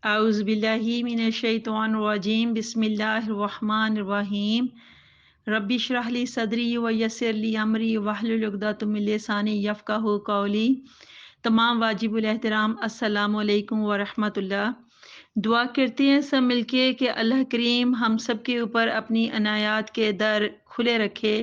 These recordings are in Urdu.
اعوذ باللہ من الشیطان الرجیم بسم اللہ الرحمن الرحیم رب اشرح لی صدری ویسر لی امری واحلل عقدۃ من لسانی یفقہوا قولی۔ تمام واجب الاحترام السلام علیکم ورحمۃ اللہ۔ دعا کرتے ہیں سب مل کے کہ اللہ کریم ہم سب کے اوپر اپنی عنایات کے در کھلے رکھے،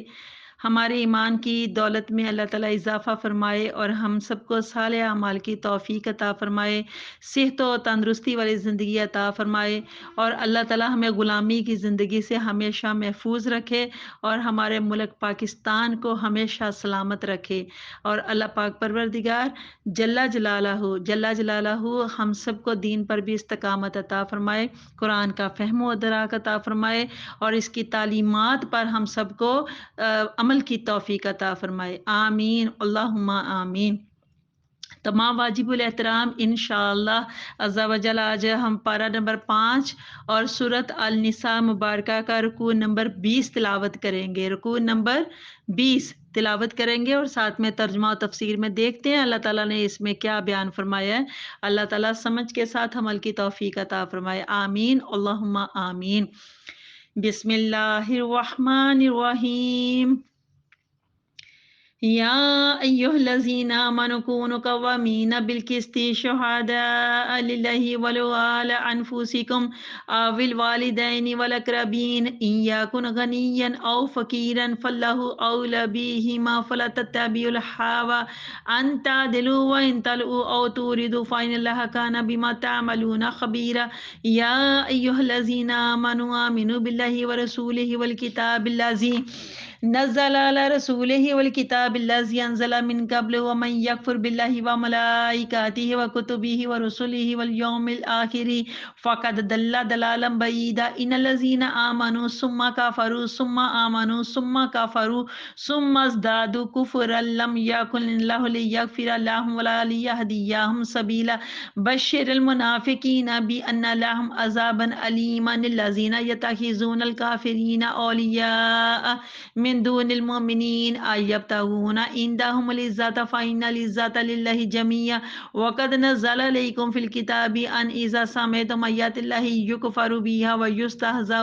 ہمارے ایمان کی دولت میں اللہ تعالیٰ اضافہ فرمائے اور ہم سب کو صالح اعمال کی توفیق عطا فرمائے، صحت و تندرستی والی زندگی عطا فرمائے، اور اللہ تعالیٰ ہمیں غلامی کی زندگی سے ہمیشہ محفوظ رکھے اور ہمارے ملک پاکستان کو ہمیشہ سلامت رکھے۔ اور اللہ پاک پروردگار جل جلالہ ہم سب کو دین پر بھی استقامت عطا فرمائے، قرآن کا فہم و ادراک عطا فرمائے اور اس کی تعلیمات پر ہم سب کو عمل کی توفیق عطا فرمائے، آمین اللہم آمین۔ تمام واجب الاحترام انشاءاللہ عز و جل آج ہم پارہ نمبر 5 اور سورۃ النساء مبارکہ کا رکوع نمبر 20 تلاوت کریں گے۔ رکوع نمبر 20 تلاوت کریں گے اور ساتھ میں ترجمہ و تفسیر میں دیکھتے ہیں اللہ تعالیٰ نے اس میں کیا بیان فرمایا ہے۔ اللہ تعالیٰ سمجھ کے ساتھ عمل کی توفیق عطا فرمائے، آمین اللہم آمین۔ بسم اللہ الرحمن الرحیم۔ یا ایہا الذین آمنوا کونوا قوامین بالقسط شہداء للہ ولو علی انفسکم او الوالدین والاقربین ان یکن غنیا او فقیرا فاللہ اولی بہما فلا تتبعوا الہوی ان تعدلوا وان تلووا او توردوا فإن اللہ کان بما تعملون خبیرا۔ یا ایہا الذین آمنوا آمنوا باللہ ورسولہ والکتاب الذی نزل على رسوله والكتاب الذي انزل من قبل ومن يكفر بالله وملائكته وكتبه ورسله واليوم الآخر فقد ضل ضلالا بعيدا۔ ان الذين آمنوا ثم كفروا ثم آمنوا ثم كفروا ثم ازدادوا كفرا لم يكن الله ليغفر لهم ولا ليهديهم سبيلا۔ بشر المنافقين بأن لهم عذابا أليما الذين يتخذون الكافرين أولياء من دون المؤمنین ایبتغون عندهم العزة فإن العزة للہ جميعا۔ وقد نزل علیکم فی الکتاب ان اذا سمعتم آیات اللہ یکفر بها ویستہزأ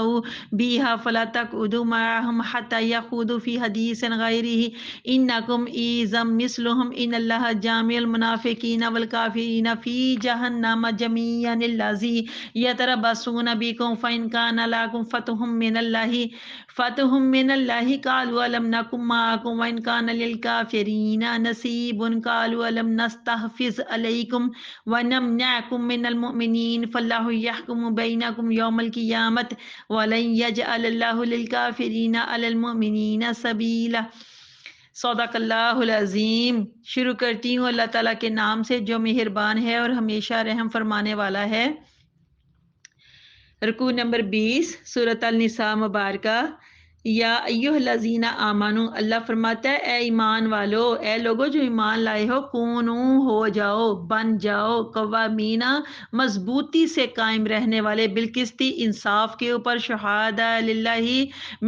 بها فلا تقعدوا معهم حتى يخوضوا في حدیث غیرہ انکم اذا مثلهم ان اللہ جامع المنافقین والکافرین فی جہنم جميعا الذی یتربصون بکم فإن کان لکم فتح من اللہ قالوا الم نکن معکم وإن کان للکافرین نصیب قالوا الم نستحفظ علیکم ونمنعکم من المؤمنین فاللہ یحکم بینکم یوم القیامۃ ولن یجعل اللہ للکافرین علی المؤمنین سبیلا۔ صدق اللہ العظیم۔ شروع کرتی ہوں اللہ تعالیٰ کے نام سے جو مہربان ہے اور ہمیشہ رحم فرمانے والا ہے۔ رکوع نمبر 20 سورۃ النساء مبارکہ۔ یا ایہا الذین آمنو، اللہ فرماتا ہے اے ایمان والو، اے لوگو جو ایمان لائے ہو، کونو ہو جاؤ، بن جاؤ، قوامینہ مضبوطی سے قائم رہنے والے، بالقسط انصاف کے اوپر، شہادہ للہ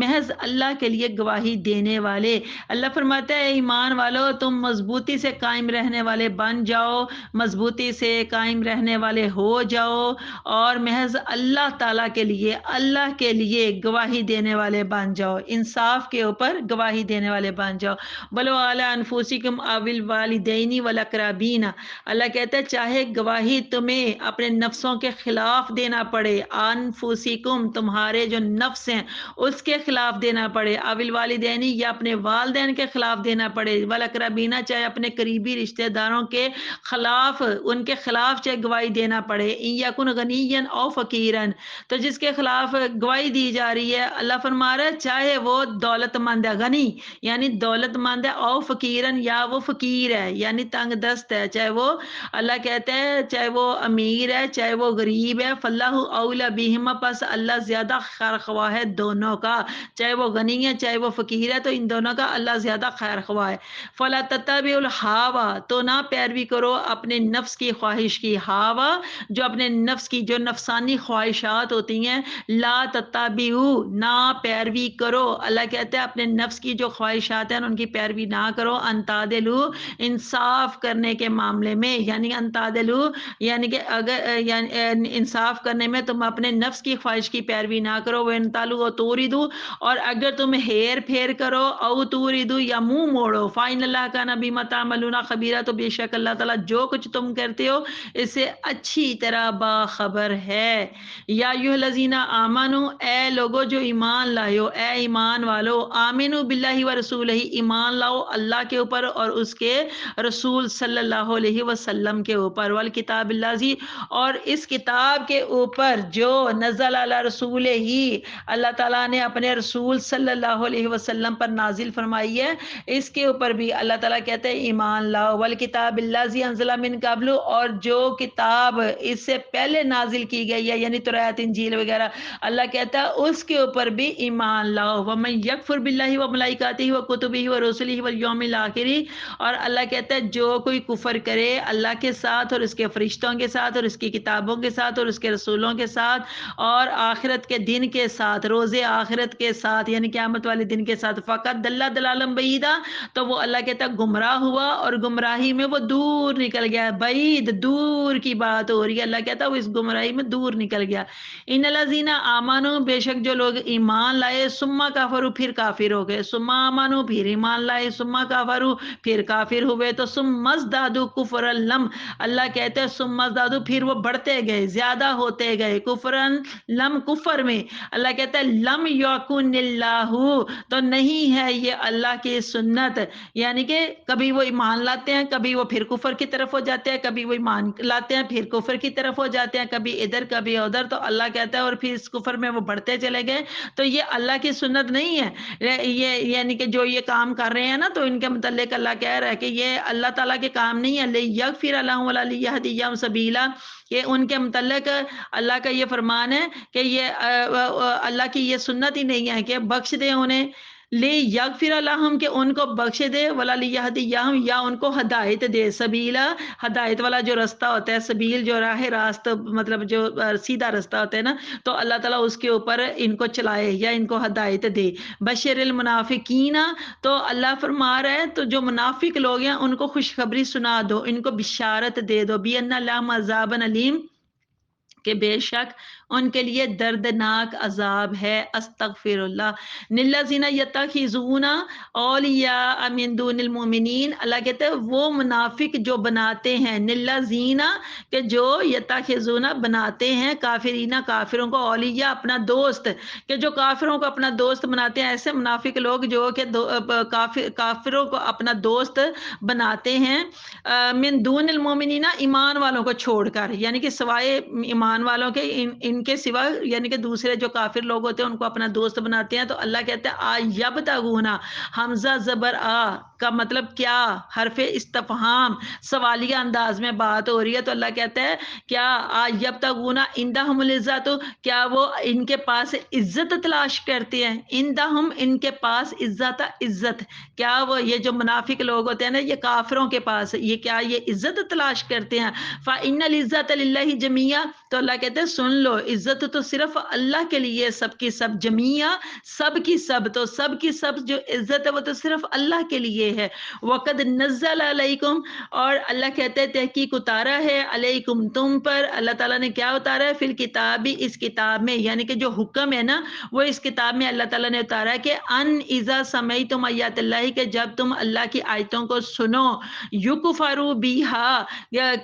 محض اللہ کے لیے گواہی دینے والے۔ اللہ فرماتا ہے اے ایمان والو تم مضبوطی سے قائم رہنے والے بن جاؤ، مضبوطی سے قائم رہنے والے ہو جاؤ اور محض اللہ تعالیٰ کے لیے گواہی دینے والے بن جاؤ، انصاف کے اوپر گواہی دینے والے بن جاؤ۔ بلو علی انفسکم او الوالدین والاقربین، اللہ کہتا ہے چاہے گواہی تمہیں اپنے نفسوں کے خلاف دینا پڑے، انفسکم تمہارے جو نفس ہیں اس کے خلاف دینا پڑے، او الوالدین یا اپنے والدین کے خلاف دینا پڑے، والاقربین چاہے اپنے قریبی رشتہ داروں کے خلاف، ان کے خلاف چاہے گواہی دینا پڑے، ان یکن غنیا او فقیرا، تو جس کے خلاف گواہی دی جا رہی ہے اللہ فرما رہا ہے چاہے وہ دولت مند ہے، غنی یعنی دولت مند ہے، او فقیرن یا وہ فقیر ہے یعنی تنگ دست ہے، چاہے وہ اللہ کہتا ہے چاہے وہ امیر ہے چاہے وہ غریب ہے، فاللہ اولی بہما، پس اللہ زیادہ خیر خواہ ہے دونوں کا، چاہے وہ غنی ہے چاہے وہ فقیر ہے تو ان دونوں کا اللہ زیادہ خیر خواہ ہے۔ فلا تتبعوا الہوی، تو نہ پیروی کرو اپنے نفس کی خواہش کی، ہوا جو اپنے نفس کی جو نفسانی خواہشات ہوتی ہیں، لا تتبعوا نہ پیروی کرو، اللہ کہتا ہے اپنے نفس کی جو خواہشات ہیں ان کی پیروی نہ کرو، انتادلو انصاف کرنے کے معاملے میں، یعنی انتادلو یعنی کہ اگر یعنی انصاف کرنے میں تم اپنے نفس کی خواہش کی پیروی نہ کرو، وہ انتالو و توریدو اور اگر تم ہیر پھیر کرو او توریدو یا منہ موڑو، فائن اللہ کا نبی متعملون خبیرہ تو بے شک اللہ تعالیٰ جو کچھ تم کرتے ہو اس سے اچھی طرح باخبر ہے۔ یا ایھا الذین آمنو اے لوگو جو ایمان لائے ہو، اے ایمان والو، آمنو باللہ و رسولہ ایمان لاؤ اللہ کے اوپر اور اس کے رسول صلی اللہ علیہ وسلم کے اوپر، والکتاب الذی اور اس کتاب کے اوپر جو نزل علی رسول ہی اللہ تعالیٰ نے اپنے رسول صلی اللہ علیہ وسلم پر نازل فرمائی ہے، اس کے اوپر بھی اللہ تعالیٰ کہتے ہیں ایمان لاؤ، والکتاب الذی انزل من قبل اور جو کتاب اس سے پہلے نازل کی گئی ہے یعنی تورات انجیل وغیرہ، اللہ کہتا ہے اس کے اوپر بھی ایمان لاؤ، ومن یکفر باللہ وملائکتہ وکتبہ ورسلہ والیوم الآخر اور اللہ کہتا ہے جو کوئی کفر کرے اللہ کے ساتھ اور اس کے فرشتوں کے ساتھ اور اس کی کتابوں کے ساتھ اور اس کے رسولوں کے ساتھ اور آخرت کے دن کے ساتھ، روز آخرت کے ساتھ یعنی قیامت والے دن کے ساتھ، فقط دل ضلالا بعیدا تو وہ اللہ کہتا ہے گمراہ ہوا اور گمراہی میں وہ دور نکل گیا، بعید دور کی بات ہو رہی ہے، اللہ کہتا ہے وہ اس گمراہی میں دور نکل گیا۔ ان الذین آمنوا بے شک جو لوگ ایمان لائے، ثم کفروا پھر کافر ہو گئے، ثم آمنوا پھر ایمان لائے، ثم کفروا پھر کافر ہوئے تو ثم ازدادوا کفرا لم اللہ کہتے ہیں ثم ازدادوا پھر وہ بڑھتے گئے زیادہ ہوتے گئے، کفرا لم کفر میں، اللہ کہتا ہے لم یکن اللہ تو نہیں ہے یہ اللہ کی سنت، یعنی کہ کبھی وہ ایمان لاتے ہیں کبھی وہ پھر کفر کی طرف ہو جاتے ہیں، کبھی وہ ایمان لاتے ہیں پھر کفر کی طرف ہو جاتے ہیں، کبھی ادھر کبھی ادھر، تو اللہ کہتا ہے اور پھر اس کفر میں وہ بڑھتے چلے گئے، تو یہ اللہ کی سنت نہیں ہے، یہ یعنی کہ جو یہ کام کر رہے ہیں نا تو ان کے متعلق اللہ کہہ رہا ہے کہ یہ اللہ تعالیٰ کے کام نہیں ہے، لیغفر لهم ولا لیہدیہم سبیلا، یہ ان کے متعلق اللہ کا یہ فرمان ہے کہ یہ اللہ کی یہ سنت ہی نہیں ہے کہ بخش دے انہیں، لیغفر لهم کہ ان کو بخش دے، ولا لیہدیہم یا ان کو ہدایت دے، سبیلا ہدایت والا جو رستہ ہوتا ہے، سبیل جو راہ راست مطلب جو سیدھا رستہ ہوتا ہے نا، تو اللہ تعالیٰ اس کے اوپر ان کو چلائے یا ان کو ہدایت دے۔ بشر المنافقین تو اللہ فرما رہا ہے تو جو منافق لوگ ہیں ان کو خوشخبری سنا دو، ان کو بشارت دے دو، بِأَنَّ لَهُمْ عَذَابًا أَلِيمًا کہ بے شک ان کے لیے دردناک عذاب ہے، استغفر اللہ، للذین یتخذون اولیاء من دون المؤمنین اللہ کہتے ہیں وہ منافق جو بناتے ہیں، للذین کہ جو یتخذون بناتے ہیں کافرین کافروں کو اولیاء اپنا دوست، کہ جو کافروں کو اپنا دوست بناتے ہیں، ایسے منافق لوگ جو کہ کافروں کو اپنا دوست بناتے ہیں، من دون المؤمنین ایمان والوں کو چھوڑ کر، یعنی کہ سوائے ایمان والوں کے ان کے سوا یعنی کہ دوسرے جو کافر لوگ ہوتے ہیں ان کو اپنا دوست بناتے ہیں، تو اللہ کہتا ہے یبتغونا حمزہ زبر آ کا مطلب کیا، حرف استفہام سوالیہ انداز میں بات ہو رہی ہے، تو اللہ کہتا ہے کیا یبتغونا عندہم العزت کیا وہ ان کے پاس عزت تلاش کرتے ہیں، عندہم ان کے پاس عزت کیا وہ یہ جو منافق لوگ ہوتے ہیں نا یہ کافروں کے پاس یہ کیا یہ عزت تلاش کرتے ہیں، فإن العزت للہ جمیعا تو اللہ کہتے ہیں سن لو عزت تو صرف اللہ کے لیے سب کی سب، جمیعا سب کی سب، تو سب کی سب جو عزت ہے وہ تو صرف اللہ کے لیے ہے، وقد نزل علیکم اور اللہ کہتے ہیں تحقیق اتارا ہے علیکم تم پر، اللہ تعالیٰ نے کیا اتارا ہے، فی الکتاب اس کتاب میں، یعنی کہ جو حکم ہے نا وہ اس کتاب میں اللہ تعالیٰ نے اتارا ہے کہ ان اذا سمیتم آیات اللہ کہ جب تم اللہ کی آیتوں کو سنو، یکفروا بیہا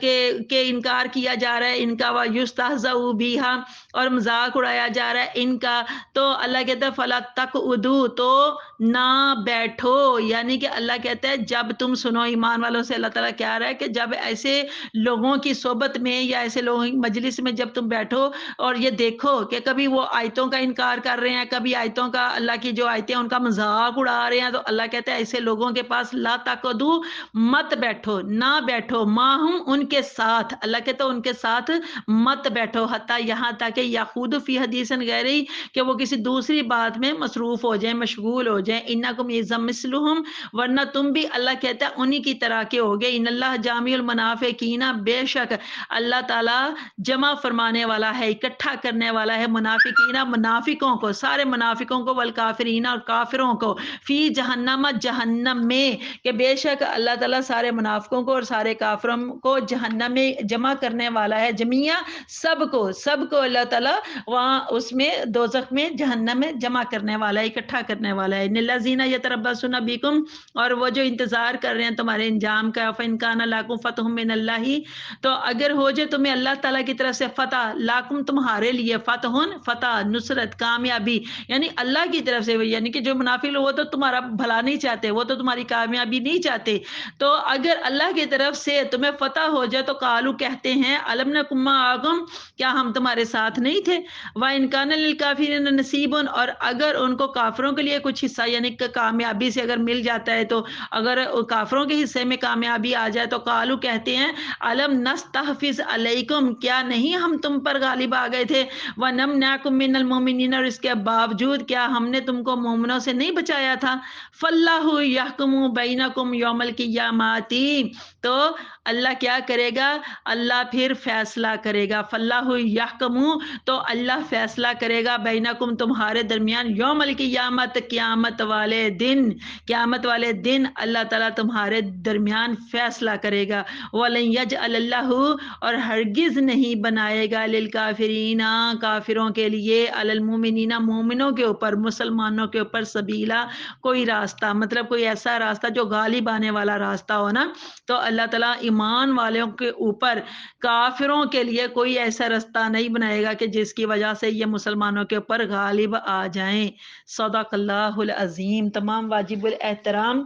کہ انکار کیا جا رہا ہے ان کا، ویستہزأ بیہا اور مذاق اڑایا جا رہا ہے ان کا، تو اللہ کہتا ہے فلا تقعدوا تو نہ بیٹھو، یعنی کہ اللہ کہتا ہے جب تم سنو ایمان والوں سے، اللہ تعالیٰ کہہ رہا ہے کہ جب ایسے لوگوں کی صحبت میں یا ایسے لوگوں کی مجلس میں جب تم بیٹھو اور یہ دیکھو کہ کبھی وہ آیتوں کا انکار کر رہے ہیں، کبھی آیتوں کا اللہ کی جو آیتیں ان کا مذاق اڑا رہے ہیں، تو اللہ کہتا ہے ایسے لوگوں کے پاس لا تقعدوا مت بیٹھو، نہ بیٹھو، ماہم ان کے ساتھ، اللہ کہتا ہے ان کے ساتھ مت بیٹھو حتیٰ یہاں تک کہ یخوض فی حدیث غیرہ کہ وہ کسی دوسری بات میں مصروف ہو جائیں، مشغول ہو جائیں. انکم مثلہم ورنہ تم بھی اللہ کہتا ہے انہی کی طرح کے ہوگے. ان اللہ جامع المنافقین بے شک اللہ تعالیٰ جمع فرمانے والا ہے، اکٹھا کرنے والا ہے منافقین منافقوں کو، سارے منافقوں کو، والکافرین اور کافروں کو، فی جہنم جہنم میں، کہ بے شک اللہ تعالیٰ سارے منافقوں کو اور سارے کافروں کو جہنم میں جمع کرنے والا ہے. جمیعہ سب کو اللہ تعالیٰ وہاں اس میں دوزخ میں جہنم میں جمع کرنے والا ہے، اکٹھا کرنے والا ہے. الذین یتربصون بکم اور وہ جو انتظار کر رہے ہیں تمہارے انجام کا. فإن کان لکم فتح من اللہ تو اگر ہو جائے تمہیں اللہ تعالیٰ کی طرف سے فتح، لاکم تمہارے لیے، فتح نصرت کامیابی، یعنی اللہ کی طرف سے. یعنی کہ جو منافق لوگ وہ تو تمہارا بھلا نہیں چاہتے، وہ تو تمہاری کامیابی نہیں چاہتے. تو اگر اللہ کی طرف سے تمہیں فتح ہو جائے تو قالو کہتے ہیں الم نکن معکم کیا ہم تمہارے ساتھ نہیں تھے. وإن کان للکافرین نصیب اور اگر ان کو کافروں کے لیے کچھ حصہ یعنی کہ کامیابی سے اگر مل جاتا ہے تو اگر کافروں کے حصے میں کامیابی آ جائے تو قالو کہتے ہیں الم نستحفظ علیکم کیا نہیں ہم تم پر غالب آ گئے تھے. ونمنعکم من المؤمنین اور اس کے باوجود کیا ہم نے تم کو مومنوں سے نہیں بچایا تھا. فاللہ یحکم بینکم یوم القیامۃ تو اللہ کیا کرے گا، اللہ پھر فیصلہ کرے گا. فاللہ یحکم تو اللہ فیصلہ کرے گا بینکم تمہارے درمیان یوم القیامت قیامت والے دن اللہ تعالیٰ تمہارے درمیان فیصلہ کرے گا. وَلَن يَجْعَلَ اللَّهُ اور ہرگز نہیں بنائے گا للکافرین کافروں کے لیے، علی المؤمنین مومنوں کے اوپر، مسلمانوں کے اوپر، سبیلا کوئی راستہ، مطلب کوئی ایسا راستہ جو غالب آنے والا راستہ ہو نا. تو اللہ تعالیٰ ایمان والوں کے اوپر کافروں کے لیے کوئی ایسا راستہ نہیں بنائے گا کہ جس کی وجہ سے یہ مسلمانوں کے اوپر غالب آ جائیں. صدق اللہ العظیم. تمام واجب الاحترام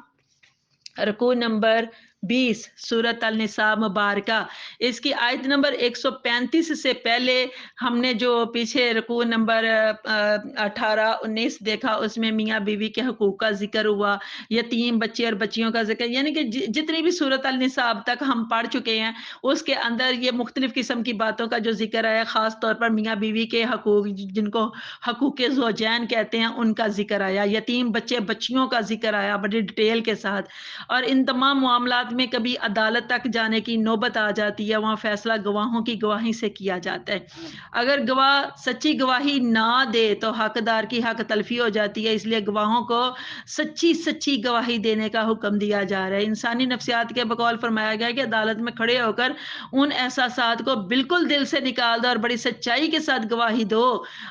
رکوع نمبر 20 سورۃ النساء مبارکہ، اس کی آیت نمبر 135 سے پہلے ہم نے جو پیچھے رکوع نمبر 18-19 دیکھا اس میں میاں بیوی کے حقوق کا ذکر ہوا، یتیم بچے اور بچیوں کا ذکر، یعنی کہ جتنی بھی سورۃ النساء اب تک ہم پڑھ چکے ہیں اس کے اندر یہ مختلف قسم کی باتوں کا جو ذکر ہے، خاص طور پر میاں بیوی کے حقوق جن کو حقوق زوجین کہتے ہیں ان کا ذکر آیا، یتیم بچے بچیوں کا ذکر آیا بڑی ڈیٹیل کے ساتھ. اور ان تمام معاملات میں کبھی عدالت تک جانے کی نوبت آ جاتی ہے، وہاں فیصلہ گواہوں کی گواہی سے کیا جاتا ہے. اگر گواہ سچی گواہی نہ دے تو حقدار کی حق تلفی ہو جاتی ہے، اس لیے گواہوں کو سچی گواہی دینے کا حکم دیا جا رہا ہے. انسانی نفسیات کے بقول فرمایا گیا کہ عدالت میں کھڑے ہو کر ان احساسات کو بالکل دل سے نکال دو اور بڑی سچائی کے ساتھ گواہی دو.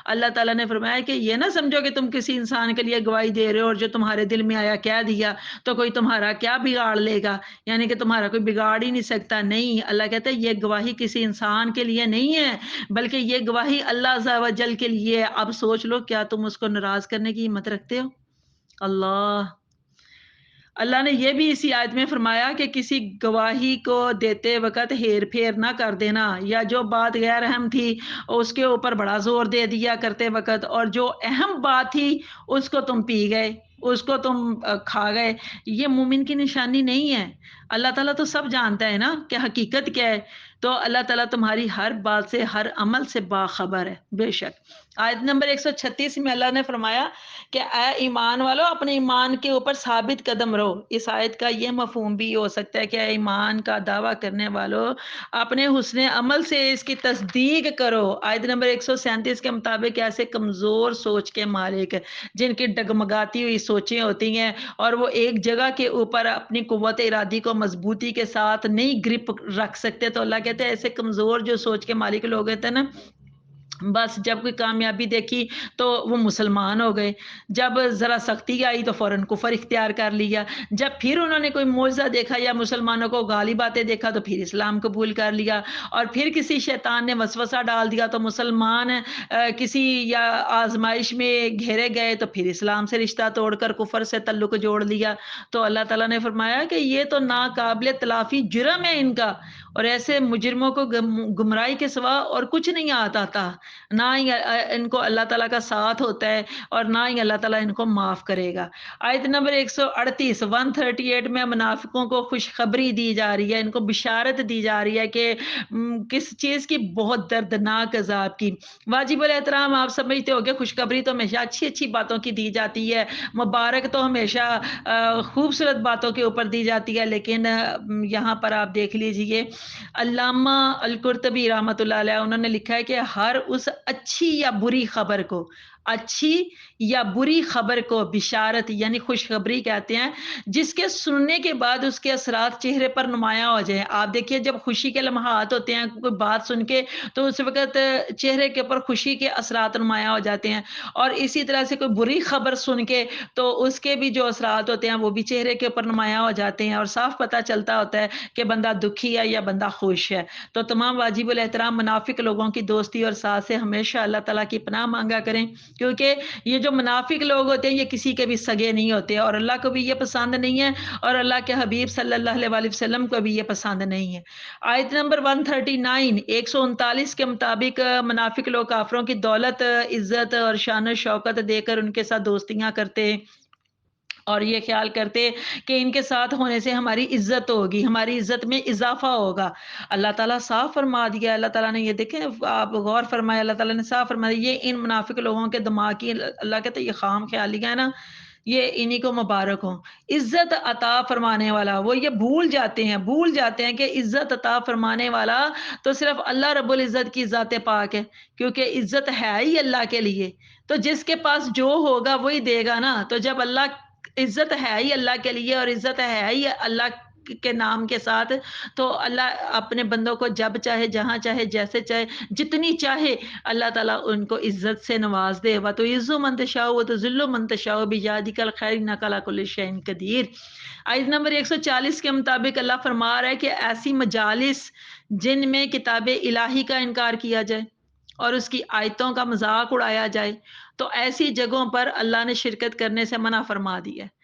اللہ تعالیٰ نے فرمایا کہ یہ نہ سمجھو کہ تم کسی انسان کے لیے گواہی دے رہے ہو اور جو تمہارے دل میں آیا کہہ دیا تو کوئی تمہارا کیا بگاڑ لے گا، یعنی کہ تمہارا کوئی بگاڑ ہی نہیں سکتا. نہیں، اللہ کہتا ہے یہ گواہی کسی انسان کے لیے نہیں ہے بلکہ یہ گواہی اللہ عز و جل کے لیے ہے. اب سوچ لو کیا تم اس کو ناراض کرنے کی ہمت رکھتے ہو؟ اللہ نے یہ بھی اسی آیت میں فرمایا کہ کسی گواہی کو دیتے وقت ہیر پھیر نہ کر دینا، یا جو بات غیر اہم تھی اس کے اوپر بڑا زور دے دیا کرتے وقت، اور جو اہم بات تھی اس کو تم پی گئے، اس کو تم کھا گئے. یہ مومن کی نشانی نہیں ہے. اللہ تعالیٰ تو سب جانتا ہے نا کہ حقیقت کیا ہے. تو اللہ تعالیٰ تمہاری ہر بات سے، ہر عمل سے باخبر ہے بے شک. آیت نمبر 136 میں اللہ نے فرمایا کہ اے ایمان والو اپنے ایمان کے اوپر ثابت قدم رہو. اس آیت کا یہ مفہوم بھی ہو سکتا ہے کہ اے ایمان کا دعویٰ کرنے والو اپنے حسن عمل سے اس کی تصدیق کرو. آیت نمبر 137 کے مطابق ایسے کمزور سوچ کے مالک جن کی ڈگمگاتی ہوئی سوچیں ہوتی ہیں اور وہ ایک جگہ کے اوپر اپنی قوت ارادی کو مضبوطی کے ساتھ نہیں گرپ رکھ سکتے، تو اللہ کہتے ہیں ایسے کمزور جو سوچ کے مالک لوگ ہوتے ہیں نا، بس جب کوئی کامیابی دیکھی تو وہ مسلمان ہو گئے، جب ذرا سختی آئی تو فوراً کفر اختیار کر لیا، جب پھر انہوں نے کوئی معجزہ دیکھا یا مسلمانوں کو غالب آتے دیکھا تو پھر اسلام قبول کر لیا، اور پھر کسی شیطان نے وسوسہ ڈال دیا تو مسلمان کسی یا آزمائش میں گھیرے گئے تو پھر اسلام سے رشتہ توڑ کر کفر سے تعلق جوڑ لیا. تو اللہ تعالیٰ نے فرمایا کہ یہ تو ناقابل تلافی جرم ہے ان کا، اور ایسے مجرموں کو گمراہی کے سوا اور کچھ نہیں آتا تھا. نہ ہی ان کو اللہ تعالیٰ کا ساتھ ہوتا ہے اور نہ ہی اللہ تعالیٰ ان کو معاف کرے گا۔ آیت نمبر 138 138 میں منافقوں کو خوشخبری دی جا رہی ہے، ان کو بشارت دی جا رہی ہے کہ کس چیز کی؟ بہت دردناک عذاب کی۔ واجب الاحترام آپ سمجھتے ہو کہ خوشخبری تو ہمیشہ اچھی اچھی باتوں کی دی جاتی ہے، مبارک تو ہمیشہ خوبصورت باتوں کے اوپر دی جاتی ہے، لیکن یہاں پر آپ دیکھ لیجئے علامہ القرطبی رحمۃ اللہ علیہ انہوں نے لکھا ہے کہ ہر اس اچھی یا بری خبر کو، اچھی یا بری خبر کو بشارت یعنی خوشخبری کہتے ہیں، جس کے سننے کے بعد اس کے اثرات چہرے پر نمایاں ہو جائیں۔ آپ دیکھیے جب خوشی کے لمحات ہوتے ہیں، کوئی بات سن کے تو اس وقت چہرے کے اوپر خوشی کے اثرات نمایاں ہو جاتے ہیں، اور اسی طرح سے کوئی بری خبر سن کے تو اس کے بھی جو اثرات ہوتے ہیں وہ بھی چہرے کے اوپر نمایاں ہو جاتے ہیں، اور صاف پتہ چلتا ہوتا ہے کہ بندہ دکھی ہے یا بندہ خوش ہے۔ تو تمام واجب الاحترام منافق لوگوں کی دوستی اور ساتھ سے ہمیشہ اللہ تعالیٰ کی پناہ مانگا کریں، کیونکہ یہ جو منافق لوگ ہوتے ہیں یہ کسی کے بھی سگے نہیں ہوتے، اور اللہ کو بھی یہ پسند نہیں ہے، اور اللہ کے حبیب صلی اللہ علیہ وسلم کو بھی یہ پسند نہیں ہے۔ آیت نمبر 139 139 کے مطابق منافق لوگ کافروں کی دولت، عزت اور شان و شوکت دے کر ان کے ساتھ دوستیاں کرتے اور یہ خیال کرتے کہ ان کے ساتھ ہونے سے ہماری عزت ہوگی، ہماری عزت میں اضافہ ہوگا۔ اللہ تعالیٰ صاف فرما دیا، اللہ تعالیٰ نے یہ دیکھیں آپ غور فرمائے، اللہ تعالیٰ نے صاف فرما دیا، یہ ان منافق لوگوں کے دماغ کی اللہ کہتے ہیں یہ خام خیالیاں ہے نا، یہ انہی کو مبارک ہوں۔ عزت عطا فرمانے والا، وہ یہ بھول جاتے ہیں کہ عزت عطا فرمانے والا تو صرف اللہ رب العزت کی ذات پاک ہے، کیونکہ عزت ہے ہی اللہ کے لیے، تو جس کے پاس جو ہوگا وہی دے گا نا۔ تو جب اللہ عزت ہے ہی اللہ کے لیے اور عزت ہے ہی اللہ کے نام کے ساتھ، تو اللہ اپنے بندوں کو جب چاہے، جہاں چاہے، جیسے چاہے، جتنی چاہے اللہ تعالیٰ ان کو عزت سے نواز دے۔ وَتُعِزُّ مَن تَشَاءُ وَتُذِلُّ مَن تَشَاءُ بِيَدِكَ الْخَيْرُ إِنَّكَ عَلَىٰ كُلِّ شَيْءٍ قَدِيرٌ۔ آیت نمبر 140 کے مطابق اللہ فرما رہا ہے کہ ایسی مجالس جن میں کتاب الہی کا انکار کیا جائے اور اس کی آیتوں کا مذاق اڑایا جائے، تو ایسی جگہوں پر اللہ نے شرکت کرنے سے منع فرما دیا ہے۔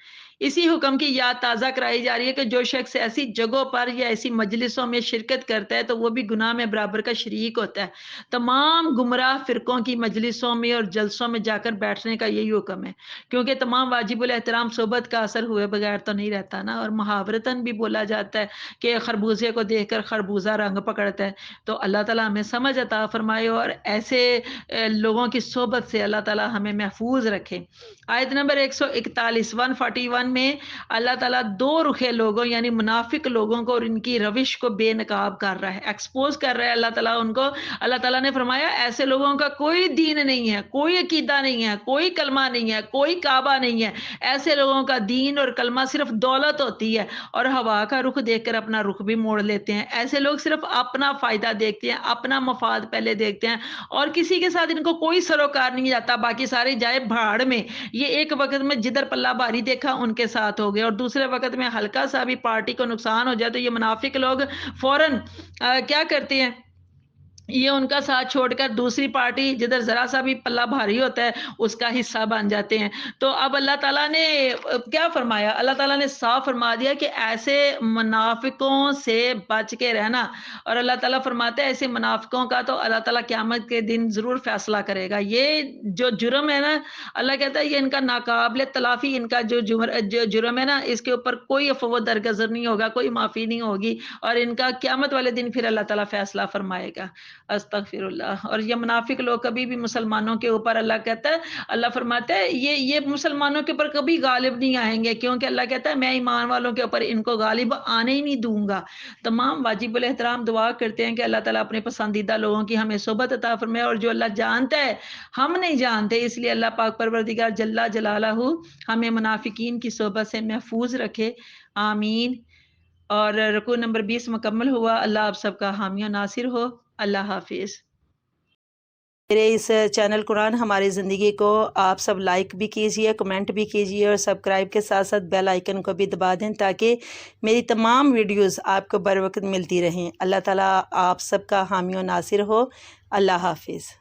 اسی حکم کی یاد تازہ کرائی جا رہی ہے کہ جو شخص ایسی جگہوں پر یا ایسی مجلسوں میں شرکت کرتا ہے تو وہ بھی گناہ میں برابر کا شریک ہوتا ہے۔ تمام گمراہ فرقوں کی مجلسوں میں اور جلسوں میں جا کر بیٹھنے کا یہی حکم ہے، کیونکہ تمام واجب الاحترام صحبت کا اثر ہوئے بغیر تو نہیں رہتا نا، اور محاورتاً بھی بولا جاتا ہے کہ خربوزے کو دیکھ کر خربوزہ رنگ پکڑتا ہے۔ تو اللہ تعالیٰ ہمیں سمجھ عطا فرمائے اور ایسے لوگوں کی صحبت سے اللہ تعالیٰ ہمیں محفوظ رکھے۔ آیت نمبر 141 141 میں اللہ تعالیٰ دو رخے لوگوں یعنی منافق لوگوں کو اور ان کی روش کو بے نقاب کر رہا ہے، ایکسپوز کر رہا ہے اللہ تعالیٰ ان کو۔ اللہ تعالیٰ نے فرمایا ایسے لوگوں کا کوئی دین نہیں ہے، کوئی عقیدہ نہیں ہے، کوئی کلمہ نہیں ہے، کوئی کعبہ نہیں ہے۔ ایسے لوگوں کا دین اور کلمہ صرف دولت ہوتی ہے، اور ہوا کا رخ دیکھ کر اپنا رخ بھی موڑ لیتے ہیں۔ ایسے لوگ صرف اپنا فائدہ دیکھتے ہیں، اپنا مفاد پہلے دیکھتے ہیں، اور کسی کے ساتھ ان کو کوئی سروکار نہیں جاتا، باقی سارے جائے بھاڑ میں۔ یہ ایک وقت میں جدھر پلہ بھاری دیکھا ان کے ساتھ ہو گئے، اور دوسرے وقت میں ہلکا سا بھی پارٹی کو نقصان ہو جائے تو یہ منافق لوگ فوراً کیا کرتے ہیں، یہ ان کا ساتھ چھوڑ کر دوسری پارٹی جدھر ذرا سا بھی پلہ بھاری ہوتا ہے اس کا حصہ بن جاتے ہیں۔ تو اب اللہ تعالیٰ نے کیا فرمایا؟ اللہ تعالیٰ نے صاف فرما دیا کہ ایسے منافقوں سے بچ کے رہنا، اور اللہ تعالیٰ فرماتے ہیں ایسے منافقوں کا تو اللہ تعالیٰ قیامت کے دن ضرور فیصلہ کرے گا۔ یہ جو جرم ہے نا، اللہ کہتا ہے یہ ان کا ناقابل تلافی، ان کا جو جرم ہے نا، اس کے اوپر کوئی عفو درگزر نہیں ہوگا، کوئی معافی نہیں ہوگی، اور ان کا قیامت والے دن پھر اللہ تعالیٰ فیصلہ فرمائے گا۔ استغفر اللہ۔ اور یہ منافق لوگ کبھی بھی مسلمانوں کے اوپر اللہ کہتا ہے، اللہ فرماتا ہے یہ مسلمانوں کے اوپر کبھی غالب نہیں آئیں گے، کیونکہ اللہ کہتا ہے میں ایمان والوں کے اوپر ان کو غالب آنے ہی نہیں دوں گا۔ تمام واجب الاحترام دعا کرتے ہیں کہ اللہ تعالیٰ اپنے پسندیدہ لوگوں کی ہمیں صحبت عطا فرمائے، اور جو اللہ جانتا ہے ہم نہیں جانتے، اس لیے اللہ پاک پروردگار جل جلالہ ہمیں منافقین کی صحبت سے محفوظ رکھے، آمین۔ اور رکوع نمبر 20 مکمل ہوا۔ اللہ آپ سب کا حامی و ناصر ہو۔ اللہ حافظ۔ میرے اس چینل قرآن ہماری زندگی کو آپ سب لائک بھی کیجئے، کمنٹ بھی کیجئے، اور سبسکرائب کے ساتھ ساتھ بیل آئیکن کو بھی دبا دیں تاکہ میری تمام ویڈیوز آپ کو بر وقت ملتی رہیں۔ اللہ تعالیٰ آپ سب کا حامی و ناصر ہو۔ اللہ حافظ۔